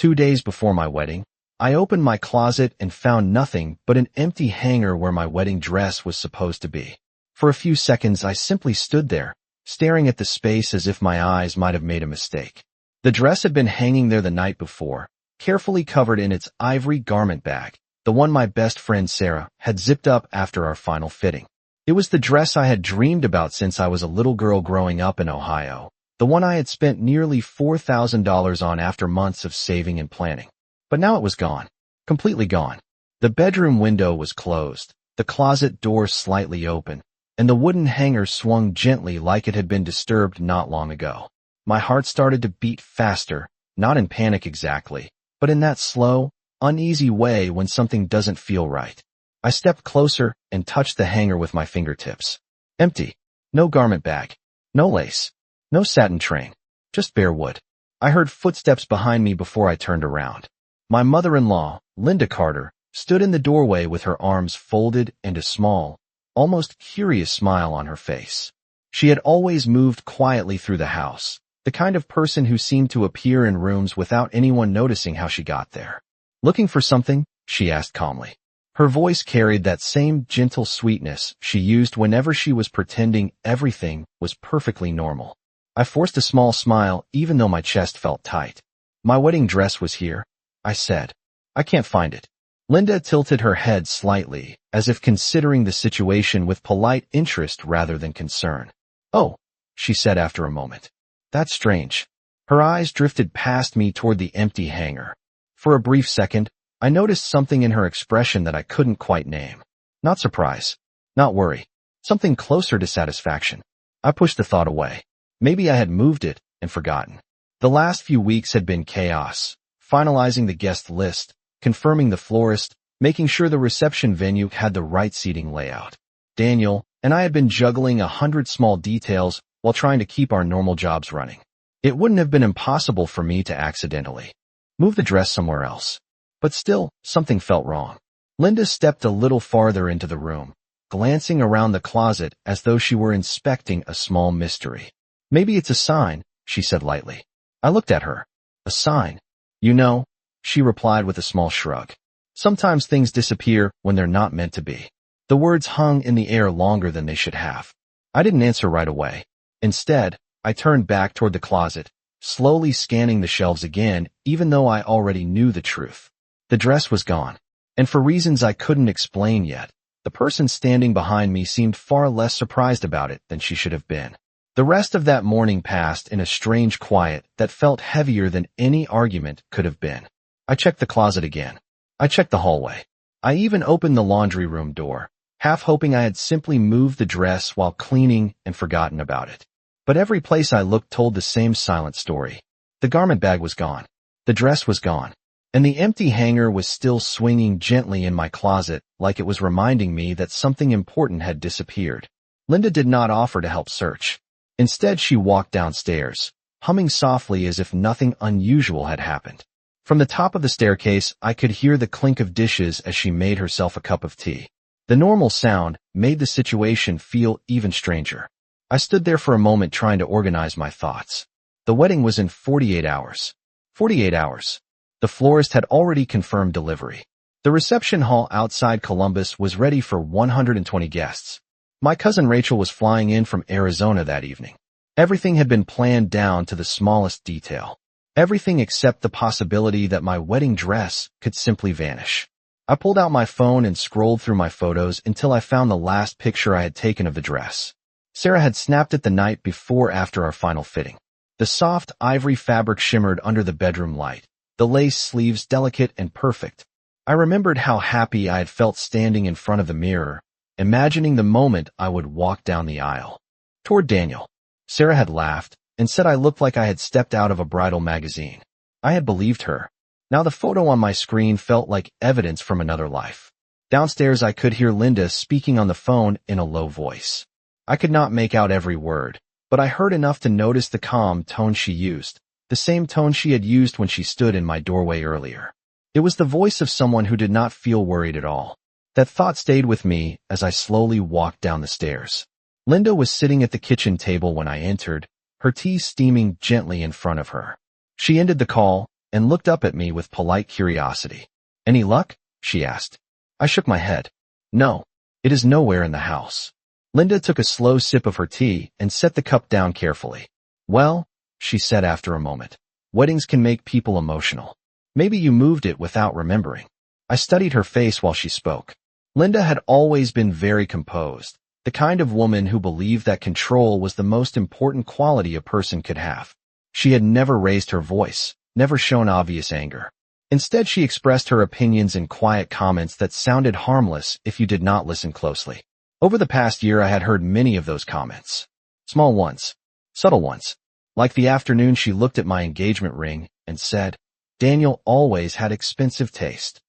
2 days before my wedding, I opened my closet and found nothing but an empty hanger where my wedding dress was supposed to be. For a few seconds, I simply stood there, staring at the space as if my eyes might have made a mistake. The dress had been hanging there the night before, carefully covered in its ivory garment bag, the one my best friend Sarah had zipped up after our final fitting. It was the dress I had dreamed about since I was a little girl growing up in Ohio, the one I had spent nearly $4,000 on after months of saving and planning. But now it was gone. Completely gone. The bedroom window was closed, the closet door slightly open, and the wooden hanger swung gently like it had been disturbed not long ago. My heart started to beat faster, not in panic exactly, but in that slow, uneasy way when something doesn't feel right. I stepped closer and touched the hanger with my fingertips. Empty. No garment bag. No lace. No satin train. Just bare wood. I heard footsteps behind me before I turned around. My mother-in-law, Linda Carter, stood in the doorway with her arms folded and a small, almost curious smile on her face. She had always moved quietly through the house, the kind of person who seemed to appear in rooms without anyone noticing how she got there. "Looking for something?" she asked calmly. Her voice carried that same gentle sweetness she used whenever she was pretending everything was perfectly normal. I forced a small smile even though my chest felt tight. "My wedding dress was here," I said. "I can't find it." Linda tilted her head slightly, as if considering the situation with polite interest rather than concern. "Oh," she said after a moment. "That's strange." Her eyes drifted past me toward the empty hanger. For a brief second, I noticed something in her expression that I couldn't quite name. Not surprise. Not worry. Something closer to satisfaction. I pushed the thought away. Maybe I had moved it and forgotten. The last few weeks had been chaos. Finalizing the guest list, confirming the florist, making sure the reception venue had the right seating layout. Daniel and I had been juggling 100 small details while trying to keep our normal jobs running. It wouldn't have been impossible for me to accidentally move the dress somewhere else. But still, something felt wrong. Linda stepped a little farther into the room, glancing around the closet as though she were inspecting a small mystery. "Maybe it's a sign," she said lightly. I looked at her. "A sign? You know," she replied with a small shrug. "Sometimes things disappear when they're not meant to be." The words hung in the air longer than they should have. I didn't answer right away. Instead, I turned back toward the closet, slowly scanning the shelves again, even though I already knew the truth. The dress was gone, and for reasons I couldn't explain yet, the person standing behind me seemed far less surprised about it than she should have been. The rest of that morning passed in a strange quiet that felt heavier than any argument could have been. I checked the closet again. I checked the hallway. I even opened the laundry room door, half hoping I had simply moved the dress while cleaning and forgotten about it. But every place I looked told the same silent story. The garment bag was gone. The dress was gone. And the empty hanger was still swinging gently in my closet like it was reminding me that something important had disappeared. Linda did not offer to help search. Instead, she walked downstairs, humming softly as if nothing unusual had happened. From the top of the staircase, I could hear the clink of dishes as she made herself a cup of tea. The normal sound made the situation feel even stranger. I stood there for a moment trying to organize my thoughts. The wedding was in 48 hours. 48 hours. The florist had already confirmed delivery. The reception hall outside Columbus was ready for 120 guests. My cousin Rachel was flying in from Arizona that evening. Everything had been planned down to the smallest detail. Everything except the possibility that my wedding dress could simply vanish. I pulled out my phone and scrolled through my photos until I found the last picture I had taken of the dress. Sarah had snapped it the night before after our final fitting. The soft ivory fabric shimmered under the bedroom light, the lace sleeves delicate and perfect. I remembered how happy I had felt standing in front of the mirror, imagining the moment I would walk down the aisle toward Daniel. Sarah had laughed and said I looked like I had stepped out of a bridal magazine. I had believed her. Now the photo on my screen felt like evidence from another life. Downstairs, I could hear Linda speaking on the phone in a low voice. I could not make out every word, but I heard enough to notice the calm tone she used, the same tone she had used when she stood in my doorway earlier. It was the voice of someone who did not feel worried at all. That thought stayed with me as I slowly walked down the stairs. Linda was sitting at the kitchen table when I entered, her tea steaming gently in front of her. She ended the call, and looked up at me with polite curiosity. "Any luck?" she asked. I shook my head. "No, it is nowhere in the house." Linda took a slow sip of her tea and set the cup down carefully. "Well," she said after a moment, "weddings can make people emotional. Maybe you moved it without remembering." I studied her face while she spoke. Linda had always been very composed, the kind of woman who believed that control was the most important quality a person could have. She had never raised her voice, never shown obvious anger. Instead, she expressed her opinions in quiet comments that sounded harmless if you did not listen closely. Over the past year, I had heard many of those comments. Small ones, subtle ones. Like the afternoon she looked at my engagement ring and said, "Daniel always had expensive taste."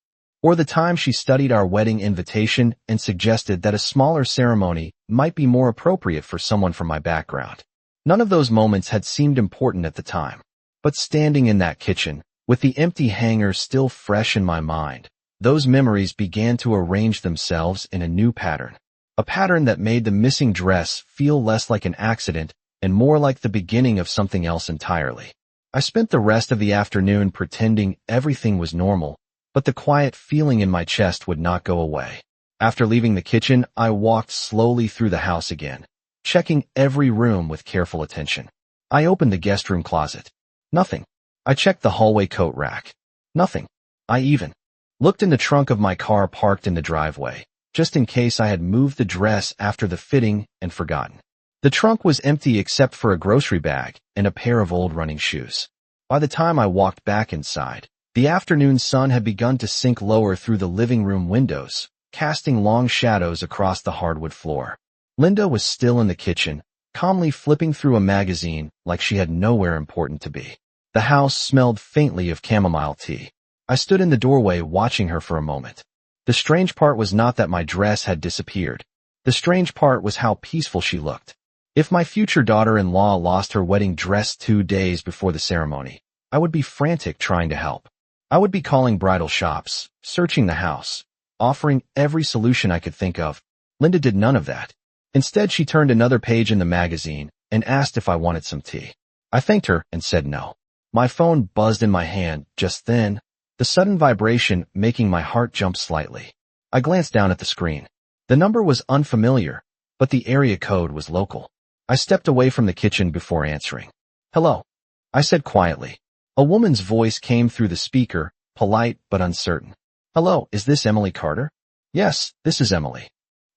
Or the time she studied our wedding invitation and suggested that a smaller ceremony might be more appropriate for someone from my background. None of those moments had seemed important at the time. But standing in that kitchen, with the empty hanger still fresh in my mind, those memories began to arrange themselves in a new pattern. A pattern that made the missing dress feel less like an accident and more like the beginning of something else entirely. I spent the rest of the afternoon pretending everything was normal, but the quiet feeling in my chest would not go away. After leaving the kitchen, I walked slowly through the house again, checking every room with careful attention. I opened the guest room closet. Nothing. I checked the hallway coat rack. Nothing. I even looked in the trunk of my car parked in the driveway, just in case I had moved the dress after the fitting and forgotten. The trunk was empty except for a grocery bag and a pair of old running shoes. By the time I walked back inside, the afternoon sun had begun to sink lower through the living room windows, casting long shadows across the hardwood floor. Linda was still in the kitchen, calmly flipping through a magazine like she had nowhere important to be. The house smelled faintly of chamomile tea. I stood in the doorway watching her for a moment. The strange part was not that my dress had disappeared. The strange part was how peaceful she looked. If my future daughter-in-law lost her wedding dress 2 days before the ceremony, I would be frantic trying to help. I would be calling bridal shops, searching the house, offering every solution I could think of. Linda did none of that. Instead, she turned another page in the magazine and asked if I wanted some tea. I thanked her and said no. My phone buzzed in my hand just then, the sudden vibration making my heart jump slightly. I glanced down at the screen. The number was unfamiliar, but the area code was local. I stepped away from the kitchen before answering. "Hello," I said quietly. A woman's voice came through the speaker, polite but uncertain. "Hello, is this Emily Carter?" "Yes, this is Emily."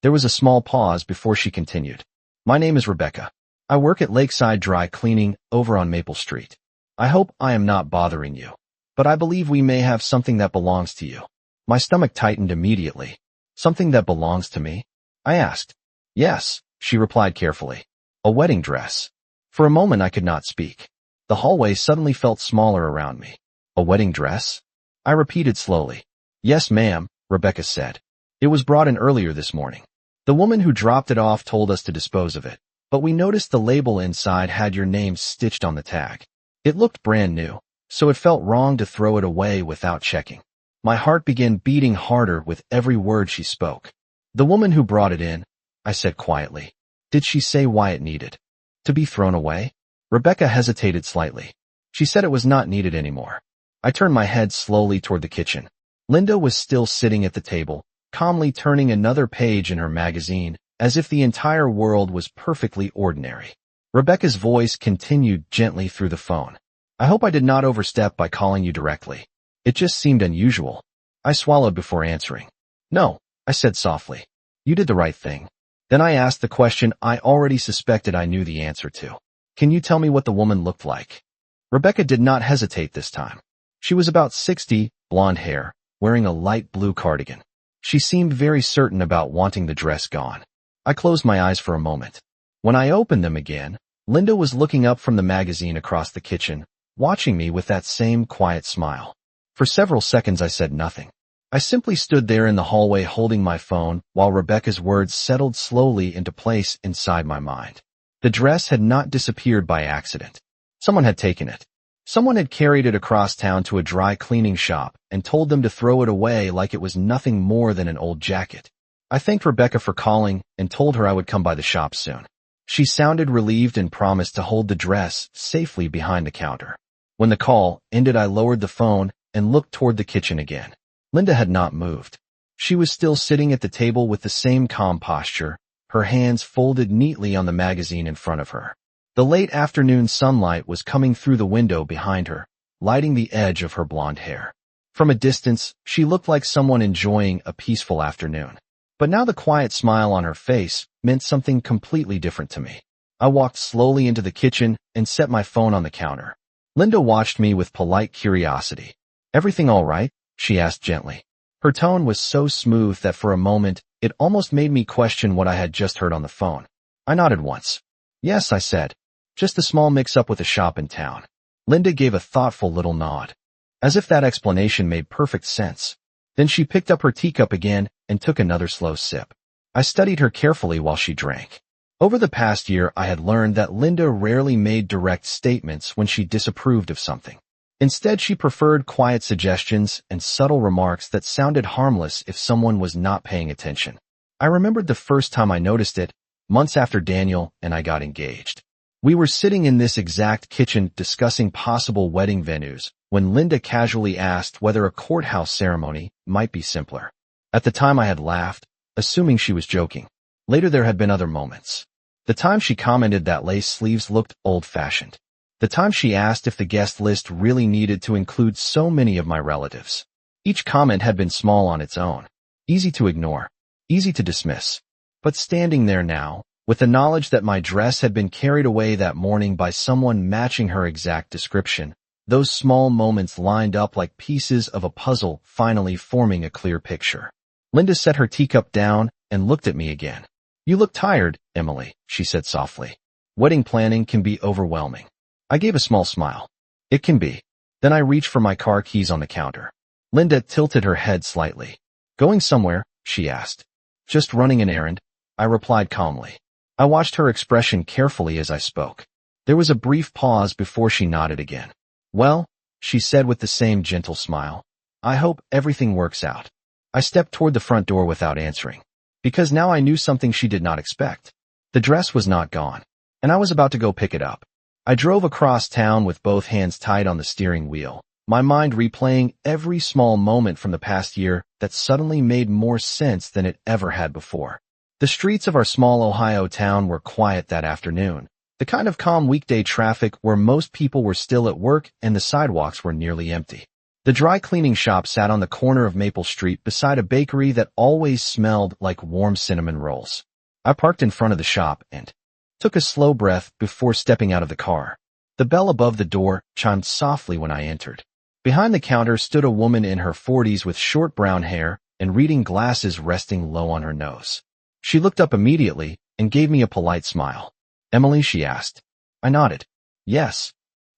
There was a small pause before she continued. "My name is Rebecca. I work at Lakeside Dry Cleaning over on Maple Street. I hope I am not bothering you, but I believe we may have something that belongs to you." My stomach tightened immediately. "Something that belongs to me?" I asked. "Yes," she replied carefully. "A wedding dress." For a moment I could not speak. The hallway suddenly felt smaller around me. "A wedding dress?" I repeated slowly. "Yes, ma'am," Rebecca said. "It was brought in earlier this morning. The woman who dropped it off told us to dispose of it, but we noticed the label inside had your name stitched on the tag. It looked brand new, so it felt wrong to throw it away without checking." My heart began beating harder with every word she spoke. "The woman who brought it in," I said quietly. "Did she say why it needed to be thrown away?" Rebecca hesitated slightly. "She said it was not needed anymore." I turned my head slowly toward the kitchen. Linda was still sitting at the table, calmly turning another page in her magazine, as if the entire world was perfectly ordinary. Rebecca's voice continued gently through the phone. "I hope I did not overstep by calling you directly. It just seemed unusual." I swallowed before answering. "No," I said softly. "You did the right thing." Then I asked the question I already suspected I knew the answer to. "Can you tell me what the woman looked like?" Rebecca did not hesitate this time. She was about 60, blonde hair, wearing a light blue cardigan. She seemed very certain about wanting the dress gone. I closed my eyes for a moment. When I opened them again, Linda was looking up from the magazine across the kitchen, watching me with that same quiet smile. For several seconds I said nothing. I simply stood there in the hallway holding my phone while Rebecca's words settled slowly into place inside my mind. The dress had not disappeared by accident. Someone had taken it. Someone had carried it across town to a dry cleaning shop and told them to throw it away like it was nothing more than an old jacket. I thanked Rebecca for calling and told her I would come by the shop soon. She sounded relieved and promised to hold the dress safely behind the counter. When the call ended, I lowered the phone and looked toward the kitchen again. Linda had not moved. She was still sitting at the table with the same calm posture, her hands folded neatly on the magazine in front of her. The late afternoon sunlight was coming through the window behind her, lighting the edge of her blonde hair. From a distance, she looked like someone enjoying a peaceful afternoon. But now the quiet smile on her face meant something completely different to me. I walked slowly into the kitchen and set my phone on the counter. Linda watched me with polite curiosity. "Everything all right?" she asked gently. Her tone was so smooth that for a moment, it almost made me question what I had just heard on the phone. I nodded once. "Yes," I said. "Just a small mix-up with a shop in town." Linda gave a thoughtful little nod, as if that explanation made perfect sense. Then she picked up her teacup again and took another slow sip. I studied her carefully while she drank. Over the past year, I had learned that Linda rarely made direct statements when she disapproved of something. Instead, she preferred quiet suggestions and subtle remarks that sounded harmless if someone was not paying attention. I remembered the first time I noticed it, months after Daniel and I got engaged. We were sitting in this exact kitchen discussing possible wedding venues when Linda casually asked whether a courthouse ceremony might be simpler. At the time I had laughed, assuming she was joking. Later there had been other moments. The time she commented that lace sleeves looked old-fashioned. The time she asked if the guest list really needed to include so many of my relatives. Each comment had been small on its own, easy to ignore, easy to dismiss. But standing there now, with the knowledge that my dress had been carried away that morning by someone matching her exact description, those small moments lined up like pieces of a puzzle finally forming a clear picture. Linda set her teacup down and looked at me again. "You look tired, Emily," she said softly. "Wedding planning can be overwhelming." I gave a small smile. "It can be." Then I reached for my car keys on the counter. Linda tilted her head slightly. "Going somewhere?" she asked. "Just running an errand," I replied calmly. I watched her expression carefully as I spoke. There was a brief pause before she nodded again. "Well," she said with the same gentle smile, "I hope everything works out." I stepped toward the front door without answering, because now I knew something she did not expect. The dress was not gone, and I was about to go pick it up. I drove across town with both hands tied on the steering wheel, my mind replaying every small moment from the past year that suddenly made more sense than it ever had before. The streets of our small Ohio town were quiet that afternoon, the kind of calm weekday traffic where most people were still at work and the sidewalks were nearly empty. The dry cleaning shop sat on the corner of Maple Street beside a bakery that always smelled like warm cinnamon rolls. I parked in front of the shop and took a slow breath before stepping out of the car. The bell above the door chimed softly when I entered. Behind the counter stood a woman in her 40s with short brown hair and reading glasses resting low on her nose. She looked up immediately and gave me a polite smile. "Emily?" she asked. I nodded. "Yes."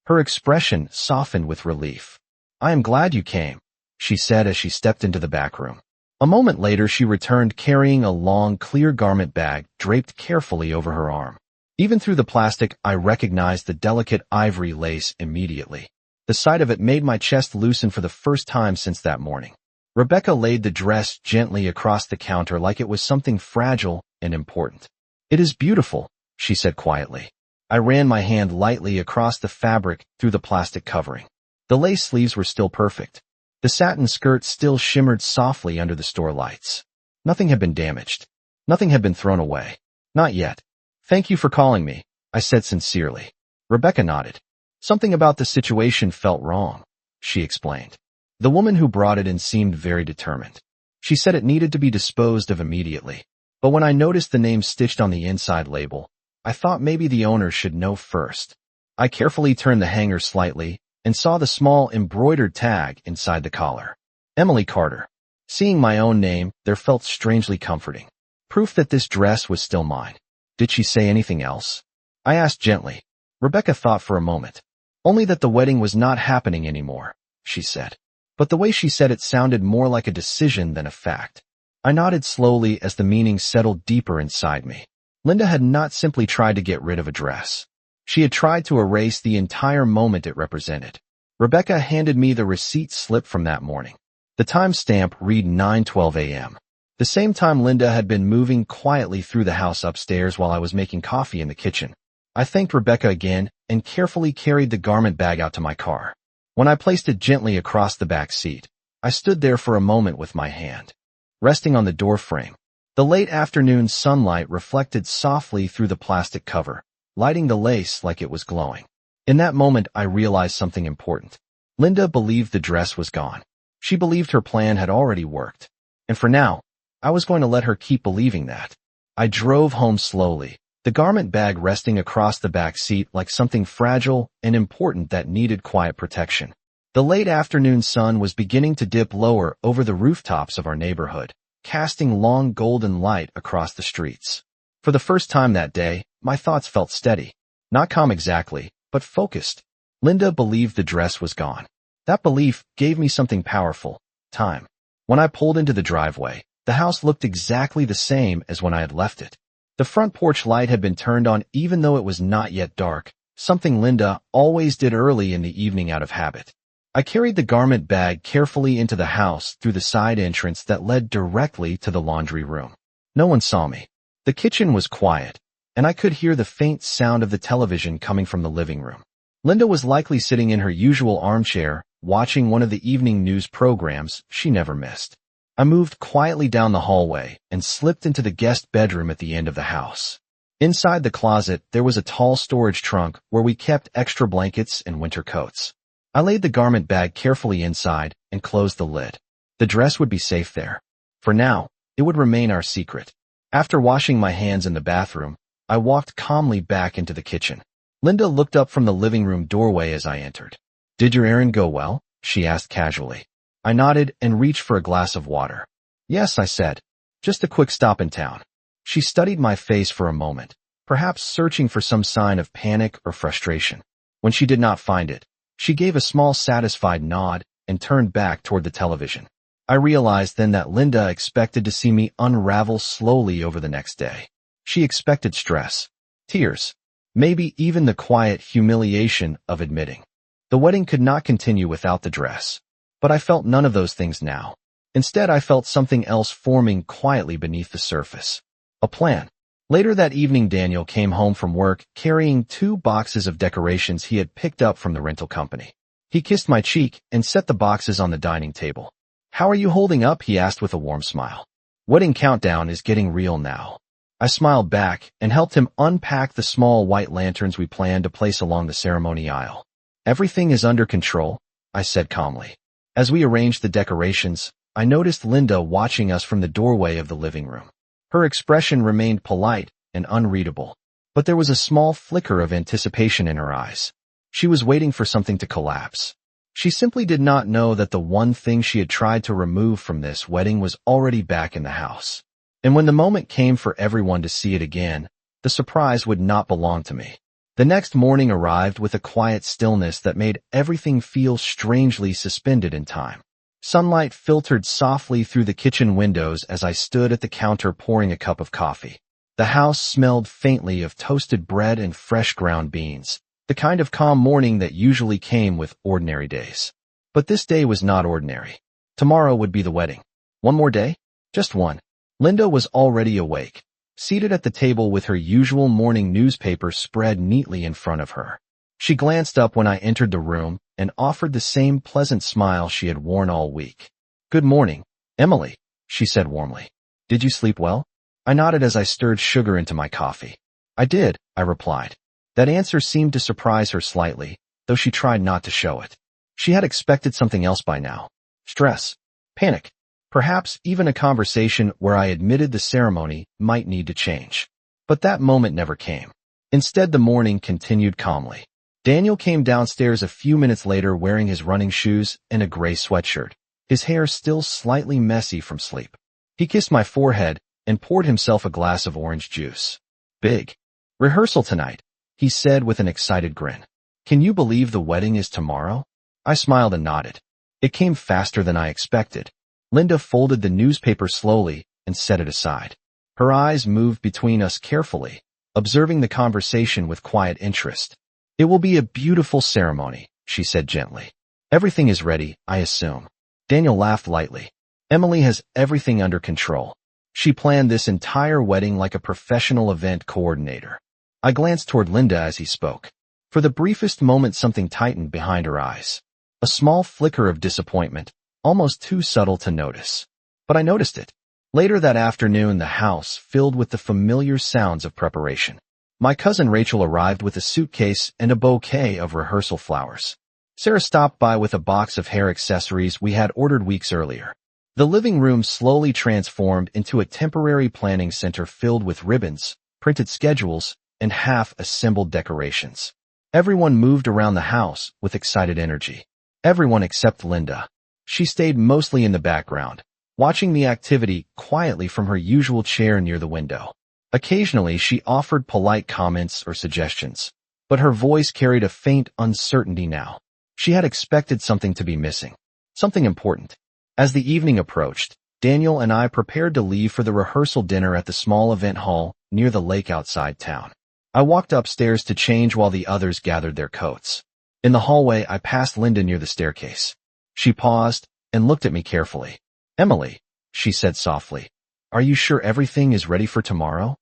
Her expression softened with relief. "I am glad you came," she said as she stepped into the back room. A moment later, she returned carrying a long, clear garment bag draped carefully over her arm. Even through the plastic, I recognized the delicate ivory lace immediately. The sight of it made my chest loosen for the first time since that morning. Rebecca laid the dress gently across the counter like it was something fragile and important. "It is beautiful," she said quietly. I ran my hand lightly across the fabric through the plastic covering. The lace sleeves were still perfect. The satin skirt still shimmered softly under the store lights. Nothing had been damaged. Nothing had been thrown away. Not yet. "Thank you for calling me," I said sincerely. Rebecca nodded. "Something about the situation felt wrong," she explained. The woman who brought it in seemed very determined. She said it needed to be disposed of immediately. But when I noticed the name stitched on the inside label, I thought maybe the owner should know first. I carefully turned the hanger slightly and saw the small embroidered tag inside the collar. Emily Carter. Seeing my own name there felt strangely comforting. Proof that this dress was still mine. "Did she say anything else?" I asked gently. Rebecca thought for a moment. "Only that the wedding was not happening anymore," she said. But the way she said it sounded more like a decision than a fact. I nodded slowly as the meaning settled deeper inside me. Linda had not simply tried to get rid of a dress. She had tried to erase the entire moment it represented. Rebecca handed me the receipt slip from that morning. The timestamp read 9:12 a.m. The same time Linda had been moving quietly through the house upstairs while I was making coffee in the kitchen. I thanked Rebecca again and carefully carried the garment bag out to my car. When I placed it gently across the back seat, I stood there for a moment with my hand resting on the door frame. The late afternoon sunlight reflected softly through the plastic cover, lighting the lace like it was glowing. In that moment, I realized something important. Linda believed the dress was gone. She believed her plan had already worked. And for now, I was going to let her keep believing that. I drove home slowly, the garment bag resting across the back seat like something fragile and important that needed quiet protection. The late afternoon sun was beginning to dip lower over the rooftops of our neighborhood, casting long golden light across the streets. For the first time that day, my thoughts felt steady. Not calm exactly, but focused. Linda believed the dress was gone. That belief gave me something powerful: time. When I pulled into the driveway, the house looked exactly the same as when I had left it. The front porch light had been turned on even though it was not yet dark, something Linda always did early in the evening out of habit. I carried the garment bag carefully into the house through the side entrance that led directly to the laundry room. No one saw me. The kitchen was quiet, and I could hear the faint sound of the television coming from the living room. Linda was likely sitting in her usual armchair, watching one of the evening news programs she never missed. I moved quietly down the hallway and slipped into the guest bedroom at the end of the house. Inside the closet, there was a tall storage trunk where we kept extra blankets and winter coats. I laid the garment bag carefully inside and closed the lid. The dress would be safe there. For now, it would remain our secret. After washing my hands in the bathroom, I walked calmly back into the kitchen. Linda looked up from the living room doorway as I entered. "Did your errand go well?" she asked casually. I nodded and reached for a glass of water. "Yes," I said. "Just a quick stop in town." She studied my face for a moment, perhaps searching for some sign of panic or frustration. When she did not find it, she gave a small satisfied nod and turned back toward the television. I realized then that Linda expected to see me unravel slowly over the next day. She expected stress, tears, maybe even the quiet humiliation of admitting the wedding could not continue without the dress. But I felt none of those things now. Instead, I felt something else forming quietly beneath the surface. A plan. Later that evening, Daniel came home from work carrying 2 boxes of decorations he had picked up from the rental company. He kissed my cheek and set the boxes on the dining table. "How are you holding up?" he asked with a warm smile. "Wedding countdown is getting real now." I smiled back and helped him unpack the small white lanterns we planned to place along the ceremony aisle. "Everything is under control," I said calmly. As we arranged the decorations, I noticed Linda watching us from the doorway of the living room. Her expression remained polite and unreadable, but there was a small flicker of anticipation in her eyes. She was waiting for something to collapse. She simply did not know that the one thing she had tried to remove from this wedding was already back in the house. And when the moment came for everyone to see it again, the surprise would not belong to me. The next morning arrived with a quiet stillness that made everything feel strangely suspended in time. Sunlight filtered softly through the kitchen windows as I stood at the counter pouring a cup of coffee. The house smelled faintly of toasted bread and fresh ground beans, the kind of calm morning that usually came with ordinary days. But this day was not ordinary. Tomorrow would be the wedding. One more day? Just one. Linda was already awake, seated at the table with her usual morning newspaper spread neatly in front of her. She glanced up when I entered the room and offered the same pleasant smile she had worn all week. "Good morning, Emily," she said warmly. "Did you sleep well?" I nodded as I stirred sugar into my coffee. "I did," I replied. That answer seemed to surprise her slightly, though she tried not to show it. She had expected something else by now. Stress, panic, perhaps even a conversation where I admitted the ceremony might need to change. But that moment never came. Instead, the morning continued calmly. Daniel came downstairs a few minutes later wearing his running shoes and a gray sweatshirt, his hair still slightly messy from sleep. He kissed my forehead and poured himself a glass of orange juice. "Big rehearsal tonight," he said with an excited grin. "Can you believe the wedding is tomorrow?" I smiled and nodded. It came faster than I expected. Linda folded the newspaper slowly and set it aside. Her eyes moved between us carefully, observing the conversation with quiet interest. "It will be a beautiful ceremony," she said gently. "Everything is ready, I assume." Daniel laughed lightly. "Emily has everything under control. She planned this entire wedding like a professional event coordinator." I glanced toward Linda as he spoke. For For the briefest moment something tightened behind her eyes. A small flicker of disappointment, almost too subtle to notice. But I noticed it. Later that afternoon, the house filled with the familiar sounds of preparation. My cousin Rachel arrived with a suitcase and a bouquet of rehearsal flowers. Sarah stopped by with a box of hair accessories we had ordered weeks earlier. The living room slowly transformed into a temporary planning center filled with ribbons, printed schedules, and half-assembled decorations. Everyone moved around the house with excited energy. Everyone except Linda. She stayed mostly in the background, watching the activity quietly from her usual chair near the window. Occasionally, she offered polite comments or suggestions, but her voice carried a faint uncertainty now. She had expected something to be missing, something important. As the evening approached, Daniel and I prepared to leave for the rehearsal dinner at the small event hall near the lake outside town. I walked upstairs to change while the others gathered their coats. In the hallway, I passed Linda near the staircase. She paused and looked at me carefully. "Emily," she said softly, "are you sure everything is ready for tomorrow?"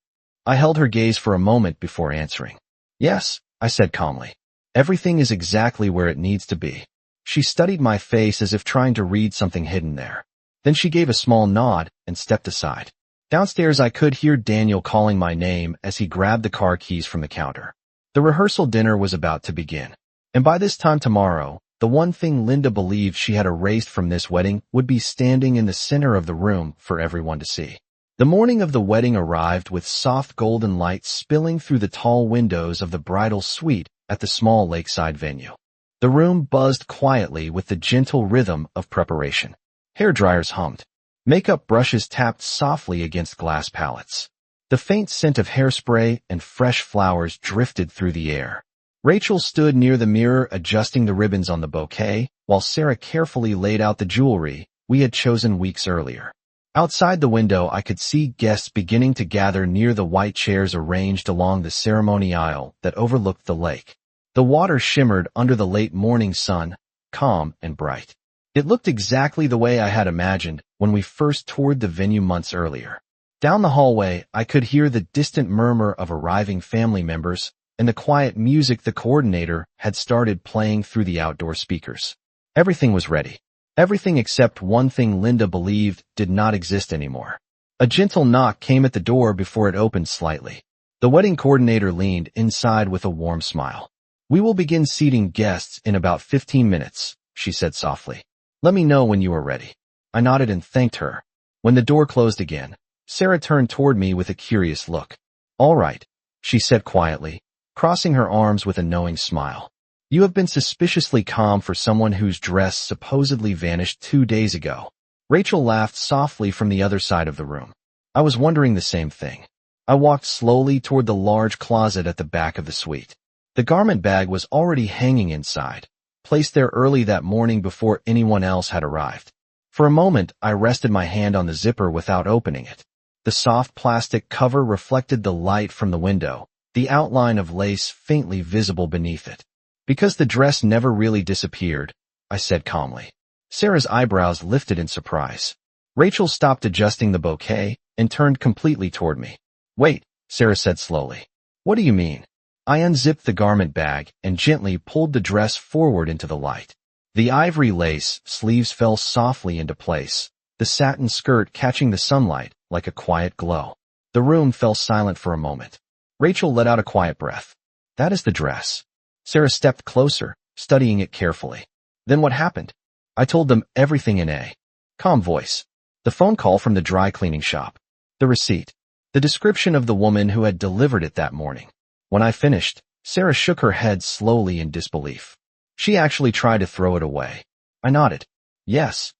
I held her gaze for a moment before answering. "Yes," I said calmly. "Everything is exactly where it needs to be." She studied my face as if trying to read something hidden there. Then she gave a small nod and stepped aside. Downstairs, I could hear Daniel calling my name as he grabbed the car keys from the counter. The rehearsal dinner was about to begin. And by this time tomorrow, the one thing Linda believed she had erased from this wedding would be standing in the center of the room for everyone to see. The morning of the wedding arrived with soft golden light spilling through the tall windows of the bridal suite at the small lakeside venue. The room buzzed quietly with the gentle rhythm of preparation. Hair dryers hummed. Makeup brushes tapped softly against glass palettes. The faint scent of hairspray and fresh flowers drifted through the air. Rachel stood near the mirror adjusting the ribbons on the bouquet, while Sarah carefully laid out the jewelry we had chosen weeks earlier. Outside the window, I could see guests beginning to gather near the white chairs arranged along the ceremony aisle that overlooked the lake. The water shimmered under the late morning sun, calm and bright. It looked exactly the way I had imagined when we first toured the venue months earlier. Down the hallway, I could hear the distant murmur of arriving family members and the quiet music the coordinator had started playing through the outdoor speakers. Everything was ready. Everything except one thing Linda believed did not exist anymore. A gentle knock came at the door before it opened slightly. The wedding coordinator leaned inside with a warm smile. "We will begin seating guests in about 15 minutes, she said softly. "Let me know when you are ready." I nodded and thanked her. When the door closed again, Sarah turned toward me with a curious look. "All right," she said quietly, crossing her arms with a knowing smile. "You have been suspiciously calm for someone whose dress supposedly vanished 2 days ago." Rachel laughed softly from the other side of the room. I was wondering the same thing. I walked slowly toward the large closet at the back of the suite. The garment bag was already hanging inside, placed there early that morning before anyone else had arrived. For a moment, I rested my hand on the zipper without opening it. The soft plastic cover reflected the light from the window, the outline of lace faintly visible beneath it. "Because the dress never really disappeared," I said calmly. Sarah's eyebrows lifted in surprise. Rachel stopped adjusting the bouquet and turned completely toward me. "Wait," Sarah said slowly. "What do you mean?" I unzipped the garment bag and gently pulled the dress forward into the light. The ivory lace sleeves fell softly into place, the satin skirt catching the sunlight like a quiet glow. The room fell silent for a moment. Rachel let out a quiet breath. "That is the dress." Sarah stepped closer, studying it carefully. "Then what happened?" I told them everything in a calm voice. The phone call from the dry cleaning shop. The receipt. The description of the woman who had delivered it that morning. When I finished, Sarah shook her head slowly in disbelief. She actually tried to throw it away. I nodded. "Yes."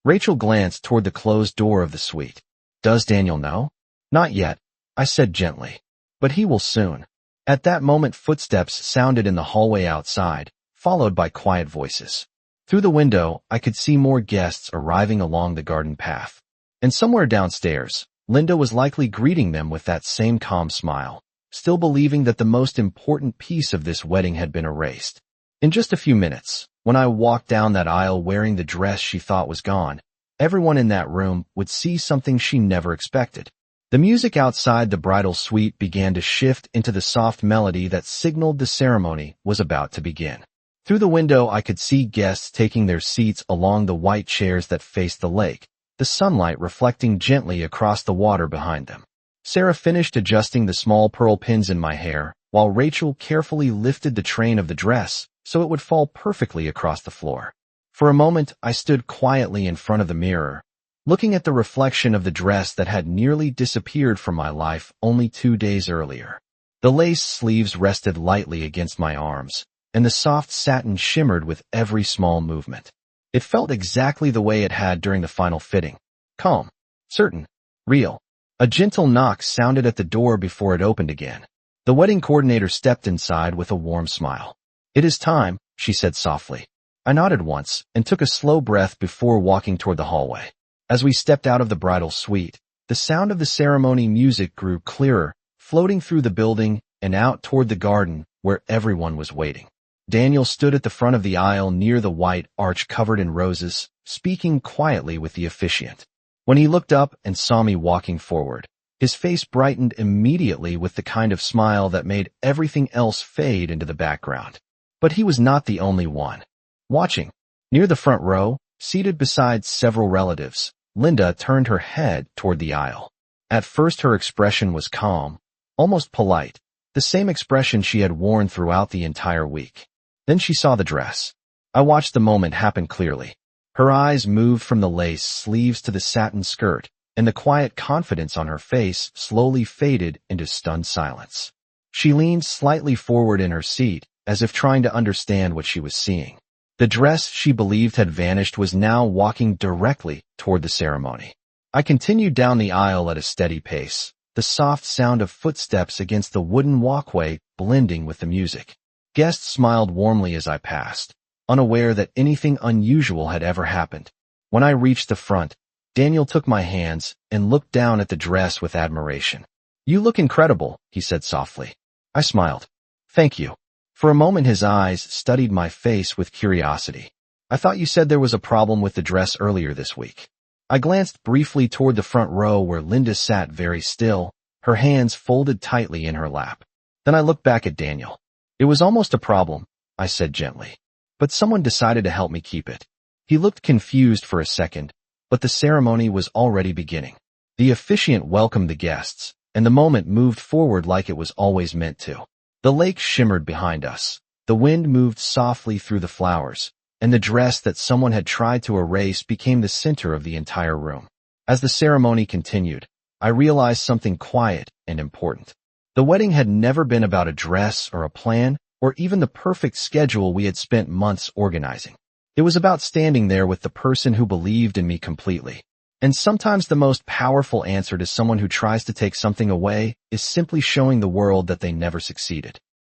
Rachel glanced toward the closed door of the suite. "Does Daniel know?" "Not yet," I said gently. "But he will soon." At that moment, footsteps sounded in the hallway outside, followed by quiet voices. Through the window, I could see more guests arriving along the garden path. And somewhere downstairs, Linda was likely greeting them with that same calm smile, still believing that the most important piece of this wedding had been erased. In just a few minutes, when I walked down that aisle wearing the dress she thought was gone, everyone in that room would see something she never expected. The music outside the bridal suite began to shift into the soft melody that signaled the ceremony was about to begin. Through the window, I could see guests taking their seats along the white chairs that faced the lake, the sunlight reflecting gently across the water behind them. Sarah finished adjusting the small pearl pins in my hair, while Rachel carefully lifted the train of the dress so it would fall perfectly across the floor. For a moment, I stood quietly in front of the mirror, looking at the reflection of the dress that had nearly disappeared from my life only 2 days earlier. The lace sleeves rested lightly against my arms, and the soft satin shimmered with every small movement. It felt exactly the way it had during the final fitting. Calm, certain, real. A gentle knock sounded at the door before it opened again. The wedding coordinator stepped inside with a warm smile. "It is time," she said softly. I nodded once and took a slow breath before walking toward the hallway. As we stepped out of the bridal suite, the sound of the ceremony music grew clearer, floating through the building and out toward the garden where everyone was waiting. Daniel stood at the front of the aisle near the white arch covered in roses, speaking quietly with the officiant. When he looked up and saw me walking forward, his face brightened immediately with the kind of smile that made everything else fade into the background. But he was not the only one. Watching, near the front row, seated beside several relatives, Linda turned her head toward the aisle. At first her expression was calm, almost polite, the same expression she had worn throughout the entire week. Then she saw the dress. I watched the moment happen clearly. Her eyes moved from the lace sleeves to the satin skirt, and the quiet confidence on her face slowly faded into stunned silence. She leaned slightly forward in her seat, as if trying to understand what she was seeing. The dress she believed had vanished was now walking directly toward the ceremony. I continued down the aisle at a steady pace, the soft sound of footsteps against the wooden walkway blending with the music. Guests smiled warmly as I passed, unaware that anything unusual had ever happened. When I reached the front, Daniel took my hands and looked down at the dress with admiration. "You look incredible," he said softly. I smiled. "Thank you." For a moment his eyes studied my face with curiosity. "I thought you said there was a problem with the dress earlier this week." I glanced briefly toward the front row where Linda sat very still, her hands folded tightly in her lap. Then I looked back at Daniel. "It was almost a problem," I said gently. "But someone decided to help me keep it." He looked confused for a second, but the ceremony was already beginning. The officiant welcomed the guests, and the moment moved forward like it was always meant to. The lake shimmered behind us. The wind moved softly through the flowers, and the dress that someone had tried to erase became the center of the entire room. As the ceremony continued, I realized something quiet and important. The wedding had never been about a dress or a plan, or even the perfect schedule we had spent months organizing. It was about standing there with the person who believed in me completely. And sometimes the most powerful answer to someone who tries to take something away is simply showing the world that they never succeeded.